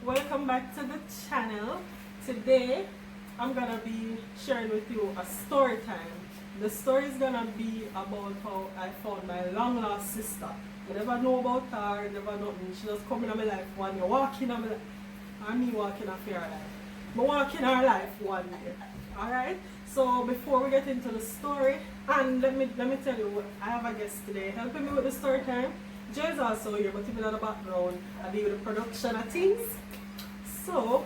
welcome back to the channel. Today I'm gonna be sharing with you a story time. The story is gonna be about how I found my long lost sister. I never know about her, never nothing. She just come in my life one day, walking in my life, and me walking off her life. But walking her life one day. Alright? So before we get into the story, and let me tell you, I have a guest today helping me with the story time. Jay is also here, but even in the background, I do the production of things. So,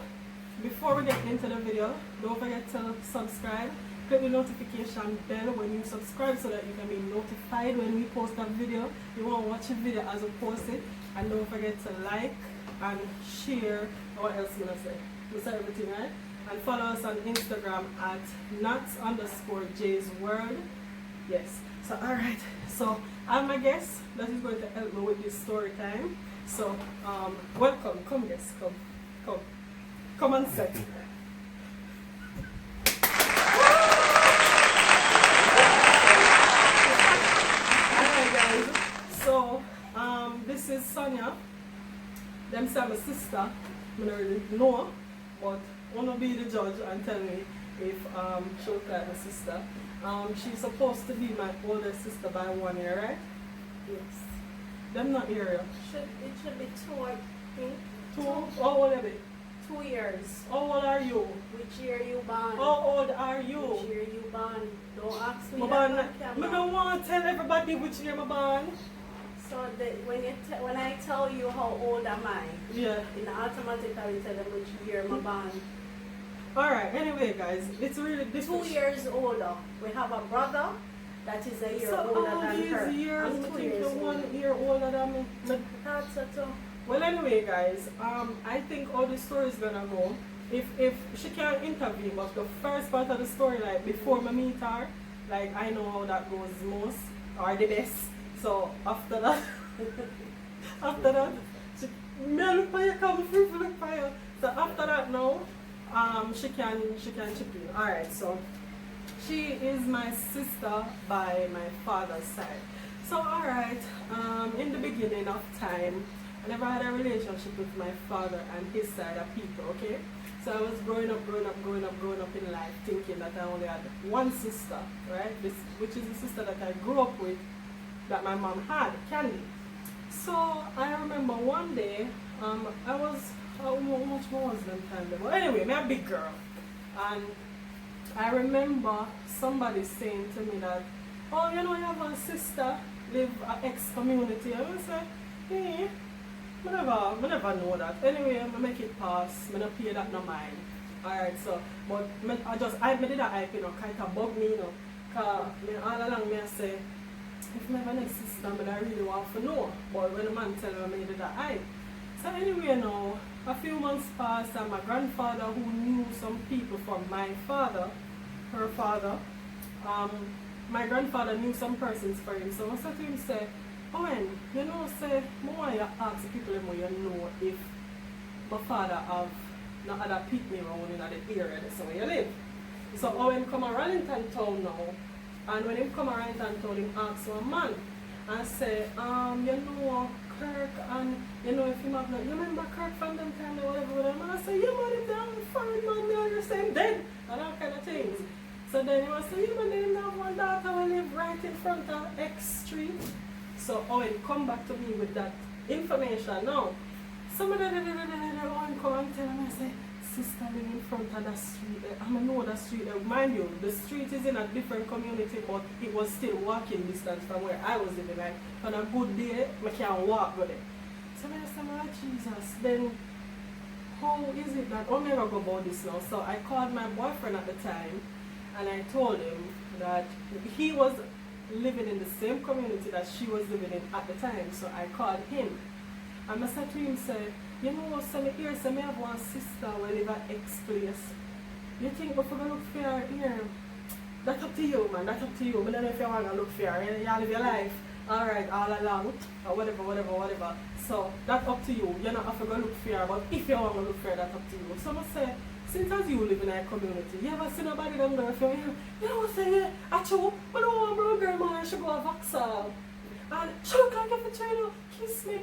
before we get into the video, don't forget to subscribe. Click the notification bell when you subscribe so that you can be notified when we post a video. You want to watch a video as we post it. And don't forget to like and share. What else am I going to say? That's everything, right? And follow us on Instagram at NAT'ZCREATIVECOOKING. Yes. So, alright. So, I'm a guest that is going to help me with this story time. So, welcome. Come, guest. Come and sit. Alright, guys. So, this is Sonia. Them say my sister. I don't really know, but I want to be the judge and tell me if she looks like my sister. She's supposed to be my older sister by 1 year, right? Yes. Them not here. It should be 2, I think. 2? How old are they? 2 years. How old are you? Which year you born? How old are you? Which year you born? Don't ask me I don't want to tell everybody which year I'm born. So when I tell you how old am I, Yeah. in automatically tell them which year I'm born. Alright, anyway guys, it's really this 2 years older. We have a brother that is a year so older all than these her. years, I'm I 2 think years you're older. 1 year older than me. That's so too. Well, anyway, guys, I think all the story is gonna go. If she can't intervene, but the first part of the story, like before I meet her, like I know how that goes most or the best. So after that, she me look for you, come free to look for you. So after that, now, she can chip in. All right, so she is my sister by my father's side. So all right, in the beginning of time, I never had a relationship with my father and his side of people, okay? So I was growing up in life thinking that I only had one sister, right? Which is the sister that I grew up with that my mom had, Candy. So I remember one day, I was, how much more was them time there? Well, anyway, I'm a big girl. And I remember somebody saying to me that, oh, you know, you have a sister, live an ex-community. I was like, hey. I never know that. Anyway, I make it pass. I don't pay that no mind. Alright, so, but I did that hype, you know, kind of bug me, you know. Because all along I say, if I have an ex-sister, I really want to know. But when the man tell me I did that hype. So anyway, you know, a few months passed and my grandfather, who knew some people from my father, her father, my grandfather knew some persons for him. So I said to him, say, Owen, you know, say, I want you to ask the people who you know if my father have no other people around in the area that's where you live. So Owen come around Arlington town now, and when he come around Arlington town, he ask one man and say, you know, Kirk, and you know, if you have no, you remember Kirk from them time or whatever, and I say, yeah, man, if they're foreign man, they're the same dead, and all kind of things. So then he was say, yeah, man, they have one daughter who live right in front of X Street. So Owen come back to me with that information now. Somebody Owen come and tell me, I say, sister live in front of that street. I know that street. Mind you, the street is in a different community, but it was still walking distance from where I was living. Like on a good day, I can walk with it. So I said, oh Jesus, then how is it that I'll never go about this now? So I called my boyfriend at the time and I told him that he was living in the same community that she was living in at the time. So I called him and I said to him, say, you know, so me here, so me have one sister who live at X place. You think if we're going to look for her here? That's up to you, man, that's up to you. I don't know if you want to look for her, you live your life, alright, all along, or whatever. So that's up to you. You're not have to go look for her, but if you want to look for her, that's up to you. So I say, since as you live in a community, you ever see nobody down there from you? You know what I'm saying? Achoo, I don't want my girl, man, I should go a Vauxhall. And she look like if you try to kiss me.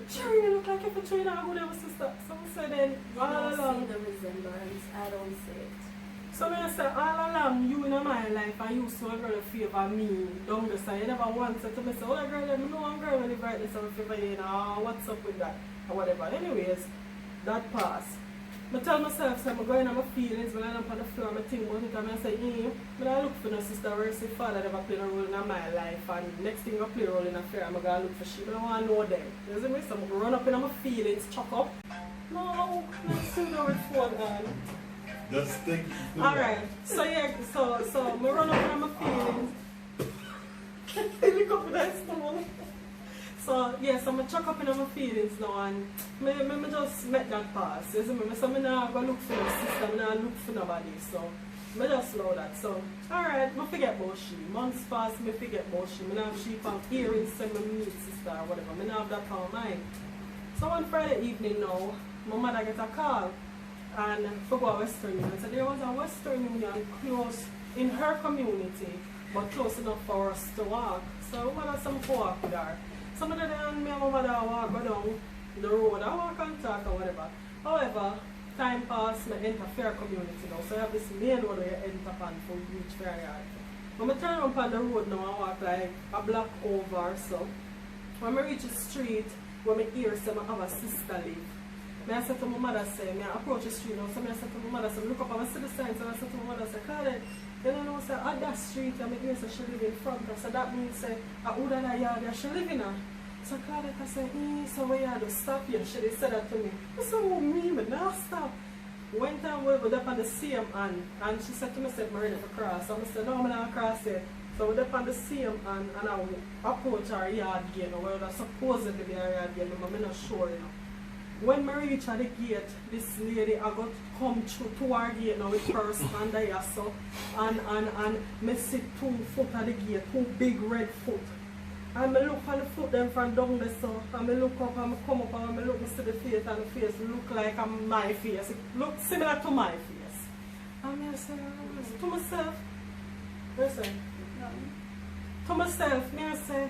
Sure, you look like if you're not good, sister. So I said then, You all don't along. see the resemblance. I don't see it. So I said, all along, you in my life, I used to a girl favor me. Don't the side. You never once said to me, oh, that girl, let me know one girl when you write this or favor you, what's up with that? Or whatever. Anyways, that passed. I tell myself, so I'm going on my feelings when I'm on the floor, I think about it and I say, but I look for no sister where say father never played a role in my life and next thing I play a role in a fair, I'm going to look for she. I don't want to know them. You see me? So I'm going to run up in my feelings, chuck up. No, let's see how it's going on. Just think. Alright, so yeah, so I run up in my feelings. Look up with that stone. So yes, I'm going to chuck up in my feelings now and I just make that pass. You see me? So I'm not going to look for my sister, I'm not look for nobody. So I just know that. So alright, I forget about she. Months pass, I forget about she. I have she from earrings, send me meet sister or whatever. I have that on mind. So one Friday evening now, my mother get a call and forgot Western Union. So there was a Western Union close in her community, but close enough for us to walk. So we had some co-op with her. Some of the time, me and my mother walk go down the road, I walk and talk or whatever. However, time passed, I enter fair community now. So I have this main road where you enter upon for reach fair yard. When I turn up on the road now, I walk like a block over so. When I reach the street, when I hear say I have a sister live. I said to my mother, say, I approach the street now, so I said to my mother, say, look up and I see the sign, so I said to my mother, say, Claudette, you don't know, say, at that street, I hear say she live in front of, so that means, say, at who that yard that she live in her. So Claudette, I said, so where you had to stop here? She said that to me. I said, oh, me, but now stop. One time we were up on the same hand, and she said to me, I'm ready to cross. So I said, no, I'm not cross it. So we're up on the same hand, and I approach our yard gate, or where that's supposedly be our yard gate, but I'm not sure, you know. When I reach at the gate, this lady I got come through to our gate now with purse and there so and I see 2 foot at the gate, 2 big red foot. And I look on the foot them from down there so and I look up and I come up and I look and see the face and the face look like my face. It look similar to my face. And I say to myself, listen, to myself, I say,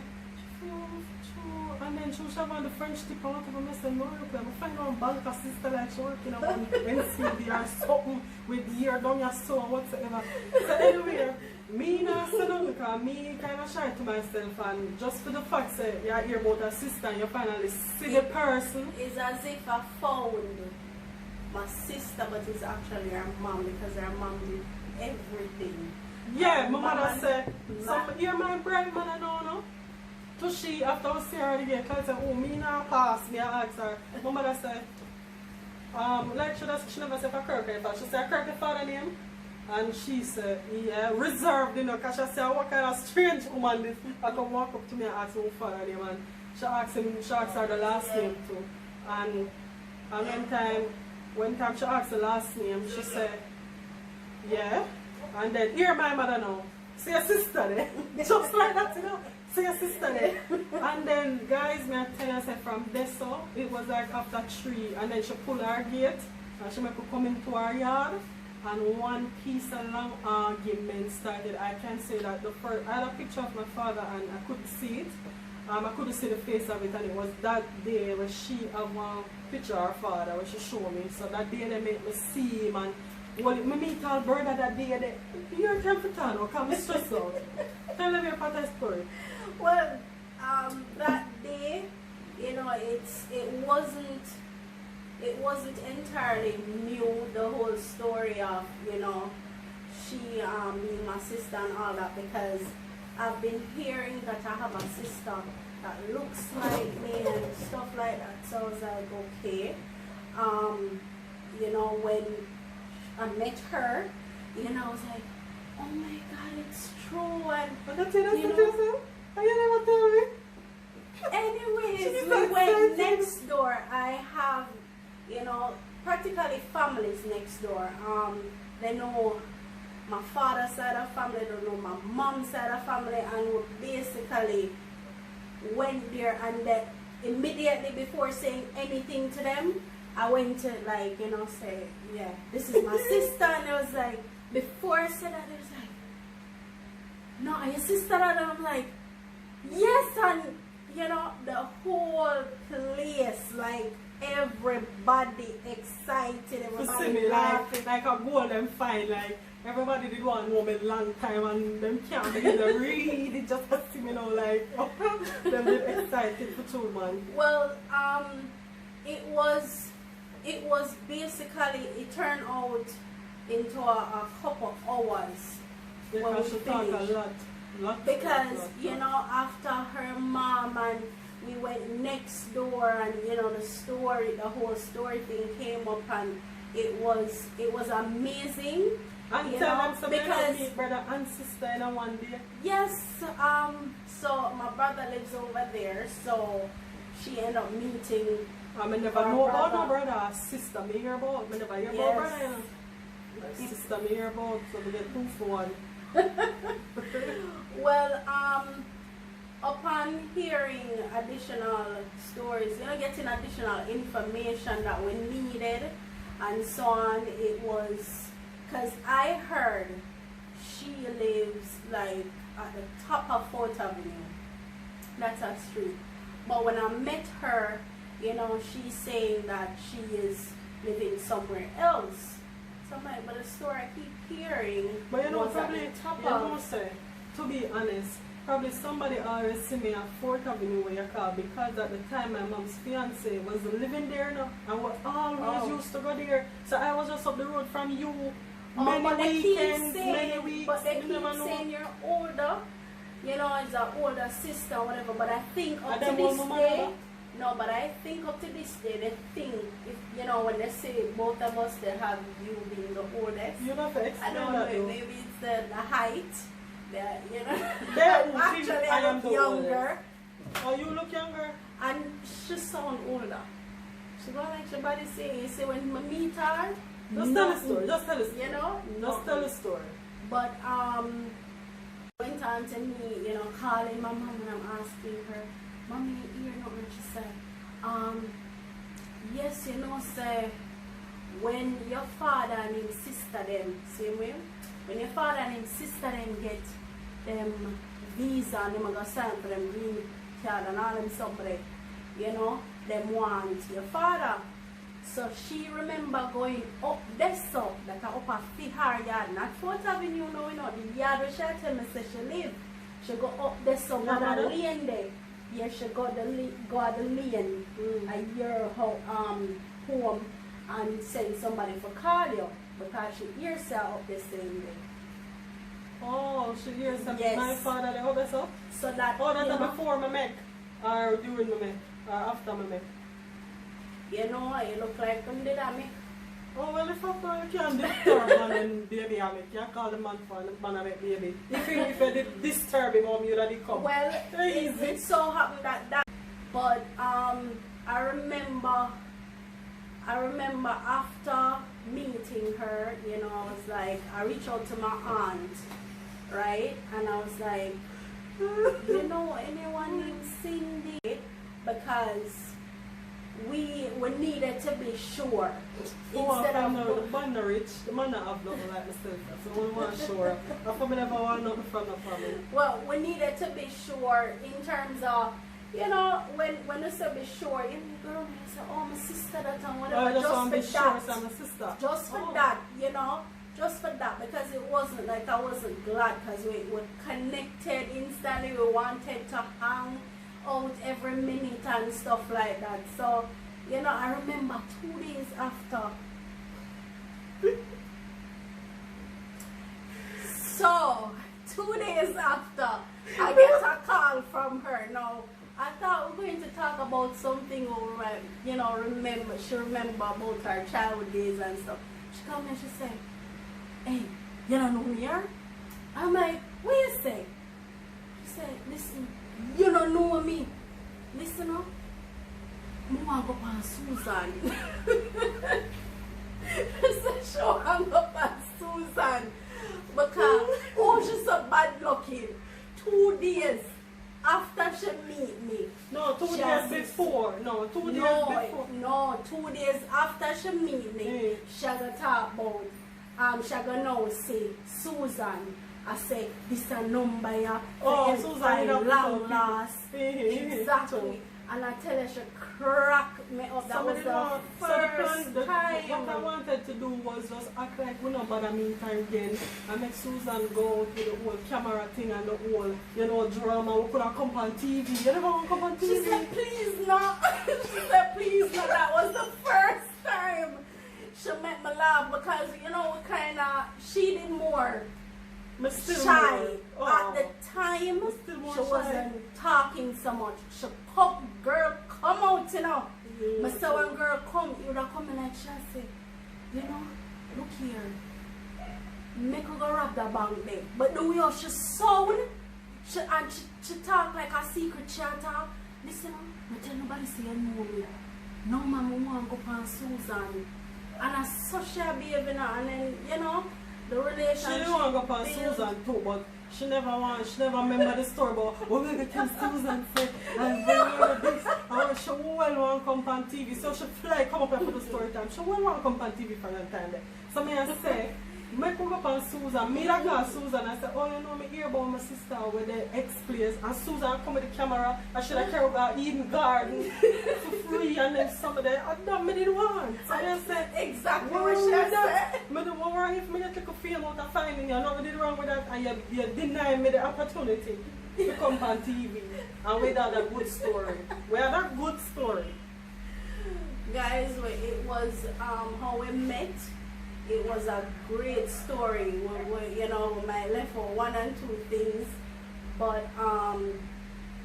and then she was having the French tip out of me. I said, no, look, I'm finding one bank sister like she working on NCD or something with year down your so whatsoever. So anyway, me not say no because me kind of shy to myself and just for the fact that you hear about a sister and you finally see the person. It's as if I found my sister but it's actually her mom because her mom did everything. Yeah, my mother said, so you're my bride mother now, no? So she, after I see her again, I said, oh, me not pass, me I ask her. My mother said, like she never said for Kirk, but she said Kirk the father name. And she said, yeah, reserved, you know, because she said, what kind of strange woman this? I come walk up to me and ask her father name and she asked her the last name too. And one time she asked the last name, she said, yeah. And then here my mother now. See your sister there. Just like that, you know. See your sister there. And then guys, me I tell you, say from there so it was like after 3 and then she pulled her gate and she make her come into our yard and one piece of long argument started. I can say that the first I had a picture of my father and I couldn't see it. I couldn't see the face of it and it was that day when she have one picture of her father where she showed me. So that day they made me see him and well, me meet all brother that day. You're time for time or come stress out. Tell them your part of the story. Well, that day, you know, it wasn't entirely new, the whole story of, you know, she being my sister and all that, because I've been hearing that I have a sister that looks like me and stuff like that. So I was like, okay. You know, when I met her, you know, I was like, oh my God, it's true. And you know, you never tell me. Anyways, we went next door. I have, you know, practically families next door. They know my father's side of family, they know my mom's side of family, and we basically went there and then immediately before saying anything to them, I went to like, you know, say, yeah, this is my sister. And it was like, before I said that, it was like, no, are your sister? And I'm like, yes, and you know, the whole place, like everybody excited, everybody laughing. Like a golden fine, like everybody did want to know me long time and them can't begin to read it just to see me now, like them did excited for 2 months. Well, it was basically, it turned out into a couple hours when we Because she talk a finished. lot. Because, you know, after her mom and we went next door and, you know, the whole story thing came up and it was amazing. And you tell know, them something because meet brother and sister in a one day. yes, so my brother lives over there, so she ended up meeting. I never Our know about brother. no brother or sister. Me hear about. Me never hear Yes. about brother. You know. My sister me hear about. So we get 2 for 1. Well, upon hearing additional stories, you know, getting additional information that we needed and so on, it was, because I heard she lives like at the top of 4th Avenue. That's her street. But when I met her, you know, she's saying that she is living somewhere else. So I'm like, but the story I keep hearing But you know, was probably, at the top you of know, say, to be honest, probably somebody always see me at 4th Avenue where you call, because at the time my mom's fiance was living there now and was always used to go there. So I was just up the road from you but they many keep weekends, saying, many weeks. but they you keep never know. saying you're older, you know, it's an older sister or whatever, but I think up And to them this one day, mama? no, but I think up to this day, they think, if, you know, when they say both of us, they have you being the oldest. You don't have to I explain don't know, that though. maybe it's the height, that, you know, They actually I I am look the younger, Oh, you look younger? and she sound older. She go like your body say, you see when I meet her, Just tell the story. Just tell the story. you know, Just tell the story. But went on to me, you know, calling my mom and I'm asking her, Mommy, you hear nothing? She said, yes, you know, say, when your father and his sister them, same way, when your father and his sister them get them visa and them go sign for them green card and all them stuff like, you know, them want your father. So she remember going up this up, like up a her yard, not 4th Avenue, no, you know, the yard where she tell me say she live. She go up this up, go the lane there. Yeah, she go the lane, a year home, and send somebody for call you because she hears her up the same day. Oh, she hears some Yes. my father they always up. So that, Oh, that's you know, before my make, or during my make, or after my make. you know, you look like them did I make. Oh, well, if I can disturb man and baby, I make you call the man for the man I make baby. If you did disturb him, you would have come. Well, Crazy. it so happened that, but I remember after meeting her, you know, I was like, I reached out to my aunt, right? And I was like, you know, anyone named Cindy? Because we needed to be sure. Instead of the man not rich, the man not have nothing like myself. So we want sure. I probably never want nothing from the family. well, we needed to be sure in terms of, you know, when you say be sure, you girl, you say, oh, my sister that and Oh, whatever, I just just want for to be sure that. it's my sister. Just for that, you know, just for that, because it wasn't like I wasn't glad because we were connected instantly. We wanted to hang out every minute and stuff like that. So, you know, I remember 2 days after. So, 2 days after, I get a call from her. Now, I thought we were going to talk about something, you know, she remember about her childhood days and stuff. She come and she said, hey, you don't know me here? I'm like, what you say? She said, listen, you don't know me. Listen up. I want to go on Susan. I said, sure, I'm going on Susan. Because, oh, she's so bad looking. 2 days after she meet me. No, 2 days before. No, 2 days before. No, 2 days after she meet me, she gonna talk about, she gonna now say Susan. I say, this a number ya. Oh, Susan, long last. Exactly. And I tell her she cracked me up. That was the first time. What I wanted to do was just act like we don't bother me time again and make Susan go with the whole camera thing and the whole, you know, drama. We could have come on TV. You never want to come on TV? She said, please not. She said, please not. That was the first time. She made me laugh because, you know, kind of, she did more shy. At the time, she wasn't talking so much. She come, girl, come out, you know. But so when girl come, you would have come in and she say, you know, look here. Make her go rob that bank there. But the way how she sound, she talk like a secret chatter. Listen, I tell nobody say you know me. No man, we want to go on Susan. And I such a baby now, and then, you know, the relationship. She didn't want to go on Susan too, but she never remember the story about what we tell Susan say, and remember this. And she well want to come on TV, so she fly come up for the story time. She well want to come on TV for that time there. So me I say, make her go on Susan. Me that girl Susan, I say, oh you know me hear about my sister where the ex plays, and Susan come with the camera, and she like carry about Eden Garden for free, and then some of them, I don't me didn't want. So I said, exactly what she said. I don't worry if me get like a feel out of finding you, nothing did wrong with that, and you deny me the opportunity to come on TV, and we had a good story. We had a good story. Guys, it was how we met. It was a great story. You know, my left for one and two things, but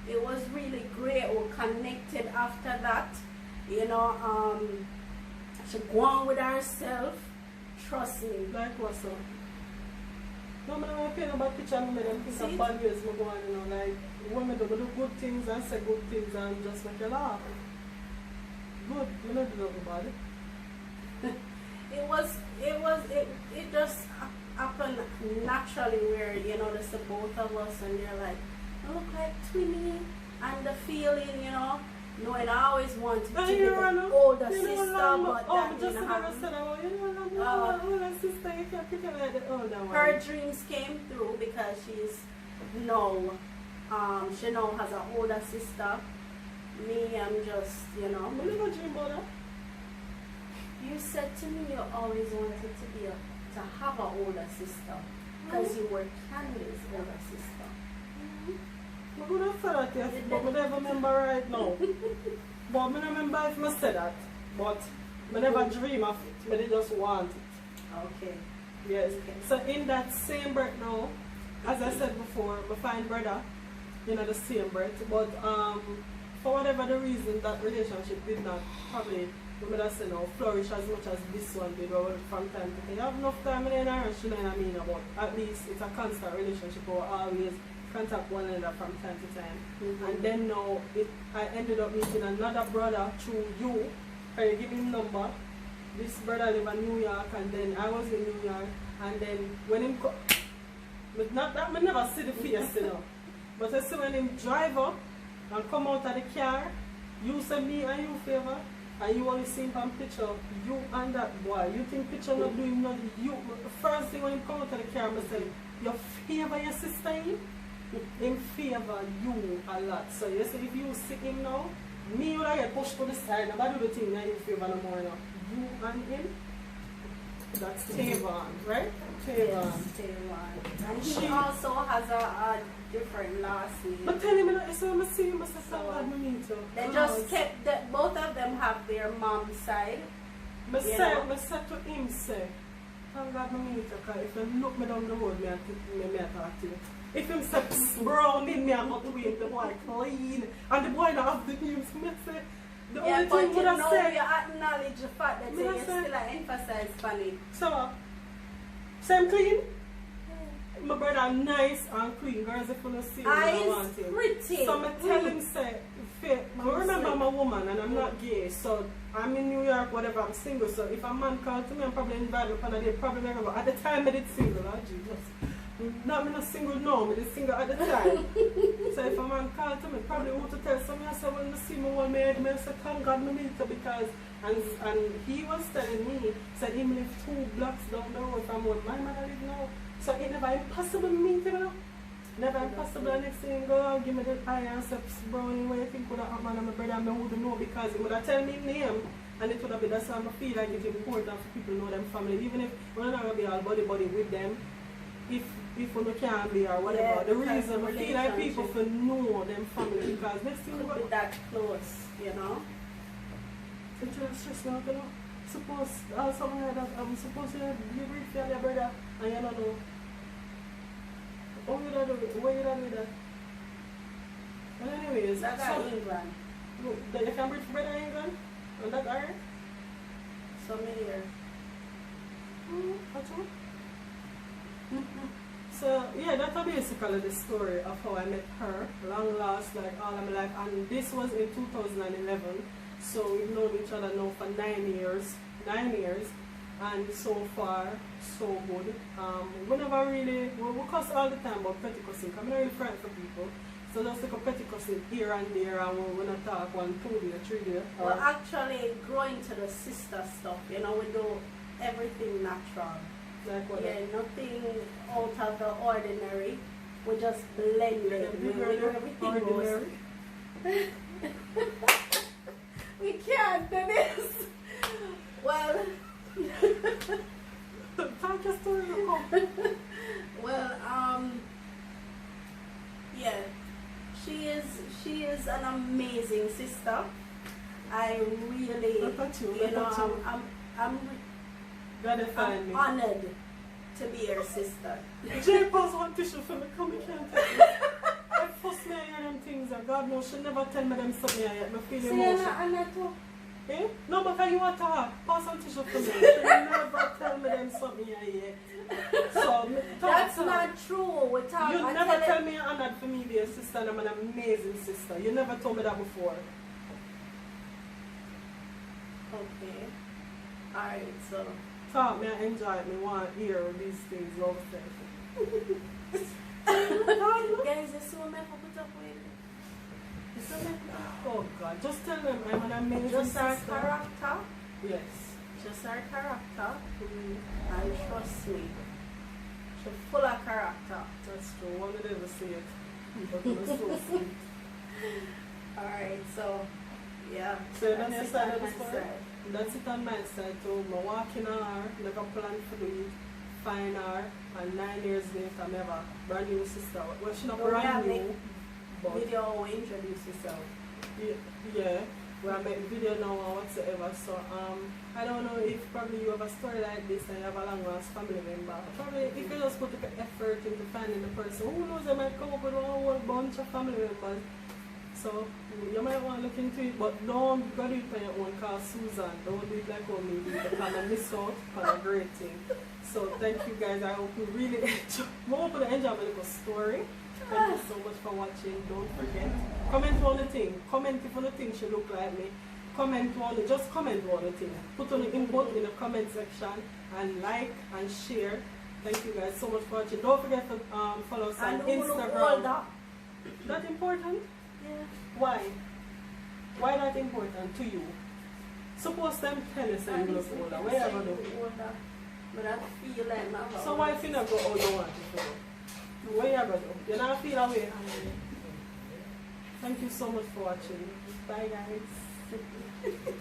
it was really great. We connected after that. You know, she go on with herself. Trust me. Like what's up? No, I don't pay about picture. I make them think of bad ways. I go on, you know, like women do good things and say good things and just make you laugh. Good, you know, do nothing bad. It just happened naturally where, you know, there's the both of us and they're like, I look like twinny, and the feeling, you know, knowing I always wanted to be the older sister, but that didn't happen. Sister, you can't pick like the older one. Her dreams came through because she's now, she now has an older sister. Me, I'm just, you know. I never dream about that. You said to me you always wanted to have an older sister because you were Candy's older sister. I would have said that, yes, but I never remember right now. But I don't remember if I said that. But I never dream of it, I just want it. Okay. Yes. Okay. So in that same breath now, as I said before, I find brother, you know, the same breath. But for whatever the reason, that relationship did not probably, we may say now, flourish as much as this one did. Or from time to time, you have enough time in there, you know what I mean, about at least it's a constant relationship or always contact one another from time to time. And then now, I ended up meeting another brother through you. I give him number. This brother live in New York, and then I was in New York, and then when him but not that I never see the face, you know. But I see when him drive up and come out of the car, you say me and you favor, and you only see him on picture, you and that boy. You think picture not doing nothing. You first thing when him come out of the car, I say, you favor your sister in favor you a lot. So you see if you see him now, me would get pushed to the side, nobody do the thing that you favor no more now. You and him, that's Tavon, right? Tavon. Yes, Tavon. And he also has a different last name. But tell him, so I see him, I said, so they just kept, both of them have their mom's side. I said to him, say, thank God I meet you, because if you look me down the road, I talk to you. If him say, brown in me, I'm not doing the boy clean, and the boy not have the news, I say, the only thing would have said, you acknowledge the fact that you still emphasize funny. So, same clean? Yeah. My brother nice and clean. Girls, if you don't see him, I want him. Pretty. So I tell him, say, I remember I'm a woman and I'm not gay. So I'm in New York, whatever, I'm single. So if a man calls to me, I'm probably invited upon a date, probably never go. At the time I did single, oh Jesus. Not me not single now, me just single at the time. So if a man call to me, probably want to tell somebody, I say, when you see me one me, I say, thank God me need to, because, and he was telling me, said he live 2 blocks down the road from where my mother live now. So it never impossible to meet him, you know? Never impossible. The next thing go out, give me the eye and say, brownie, what you think would have happened, and my brother and I wouldn't know, because he would have tell me name. And it would have been, that's why I feel like it's important for people to know them family, even if we're not going to be all body with them, if we can't be or whatever. Yeah, the reason I feel like people for know them family, because next thing could be that close, you know. It's just stress out, you know. Suppose somewhere that I'm supposed to be with your brother and you don't know. How you do it? Where you do that? But anyways, That's so, England. you can bring brother in England? And that are? So many years. That's all? So yeah, that's basically the story of how I met her. Long last, like all of my life, and this was in 2011. So we've known each other now for 9 years. 9 years, and so far so good. We never really we cuss all the time about petty cussing. I'm not really friend for people. So just like a petty cussing here and there, and we're gonna talk 1, 2 day, 3 day. Well, actually, growing to the sister stuff, you know, we do everything natural. Like what? Yeah, nothing out of the ordinary. We just blend it. We do everything ordinary. We can't do this. Well, talk your story. well, yeah, she is an amazing sister. I really, you know, I'm honored to be your sister. Jay pause one tissue for me, come here, can't tell me. I first me hear them things, and God knows she never tell me them something yet. I feel emotional. Eh? No, because you want to talk. Pass on tissue for me. She never tell me them something yet. So, that's not true. You never tell me you're honored for me, dear sister, and I'm an amazing sister. You never told me that before. Okay. Alright, so. Talk me and enjoy it. Me want to hear these things all the time. Guys, you see what I put up with? Oh God, just tell them I'm an amazing just sister. Just our character? Yes. Just our character. And trust me, she's full of character. That's true. One would ever say it. But it was so sweet. Alright, so, yeah. So that's the side of the story? That's it on my side too. I'm walking on her, never plan to do it, find her, and 9 years later I have a brand new sister. Well, she's not brand new, but video introduce yourself. Yeah, we are making video now or whatsoever. So I don't know if probably you have a story like this and you have a long lost family member. Probably if you just put the effort into finding the person, who knows, they might come up with a whole bunch of family members. So you might want to look into it, but don't go do it on your own, because Susan, don't do it like how me do it, because I miss out on a great thing. So thank you guys, I hope you really enjoy. I hope you enjoy my little story. Thank you so much for watching. Don't forget, comment on the thing. Comment if on the thing she look like me. Comment on the, just comment on the thing. Put on the input in the comment section and like and share. Thank you guys so much for watching. Don't forget to follow us on Instagram. That important? Yeah. Why? Why that important to you? Suppose them tell us that you look older. Where you going to do? But I feel like my So why if you not go all you want to go? Where you going to do? You not feel away? Thank you so much for watching. Bye guys.